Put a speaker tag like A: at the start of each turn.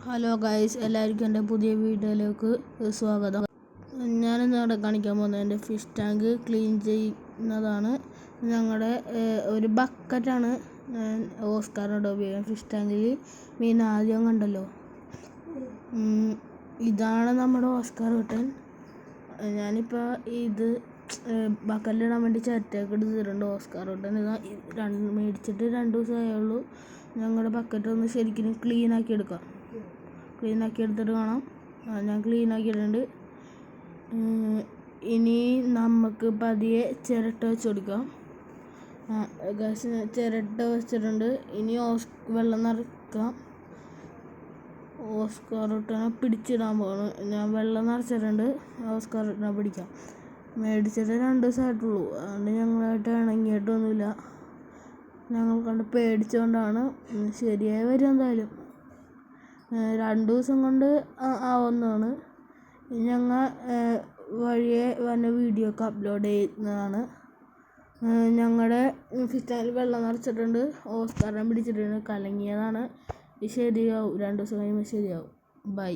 A: Hello guys, എല്ലാവർക്കും എൻ്റെ പുതിയ വീഡിയോയിലേക്ക് സ്വാഗതം. ഞാനിന്ന് ഇവിടെ കാണിക്കാൻ പോകുന്നത് എൻ്റെ ഫിഷ് ടാങ്ക് ക്ലീൻ ചെയ്യുന്നതാണ്. ഞങ്ങളുടെ ഒരു ബക്കറ്റാണ് ഞാൻ ഓസ്കാറിനോട് ഉപയോഗിക്കുന്നത്. ഫിഷ് ടാങ്കിൽ മീൻ ആദ്യം കണ്ടല്ലോ, ഇതാണ് നമ്മുടെ ഓസ്കാർ കുട്ടൻ. ഞാനിപ്പോൾ ഇത് ബക്കറ്റിലിടാൻ വേണ്ടി ചിരട്ടയൊക്കെ എടുത്തിട്ടുണ്ട്. ഓസ്കാർ കുട്ടൻ ഇതാ മേടിച്ചിട്ട് 2 ദിവസമായുള്ളൂ. ഞങ്ങളുടെ ബക്കറ്റ് ഒന്ന് ശരിക്കും ക്ലീനാക്കി എടുക്കാം. ക്ലീനാക്കി എടുത്തിട്ട് കാണാം. ഞാൻ ക്ലീനാക്കിയിട്ടുണ്ട്. ഇനി നമുക്ക് പതിയെ ചിരട്ട വെച്ച് കൊടുക്കാം. ചിരട്ട വെച്ചിട്ടുണ്ട്. ഇനി വെള്ളം നിറയ്ക്കാം. ഓസ്കാറിനെ പിടിച്ചിടാൻ പോകണം. ഞാൻ വെള്ളം നിറച്ചിട്ടുണ്ട്. ഓസ്കാറിനെ പിടിക്കാം. മേടിച്ചിട്ട് 2 ദിവസമായിട്ടുള്ളൂ. അതുകൊണ്ട് ഞങ്ങളായിട്ട് ഇണങ്ങിയിട്ടൊന്നുമില്ല. ഞങ്ങൾ കണ്ട് പേടിച്ചുകൊണ്ടാണ്. ശരിയായി വരും എന്തായാലും. 2 ദിവസം കൊണ്ട് ആവുന്നതാണ്. ഞങ്ങൾ വഴിയെ വന്ന വീഡിയോ ഒക്കെ അപ്ലോഡ് ചെയ്യുന്നതാണ്. ഞങ്ങളുടെ ഫിഷ് ടാങ്കിൽ വെള്ളം നിറച്ചിട്ടുണ്ട്. ഓസ്കാറിനെ പിടിച്ചിട്ടുണ്ട്. കലങ്ങിയതാണ്. ശരിയാവും, 2 ദിവസം കഴിയുമ്പോൾ ശരിയാവും. ബൈ.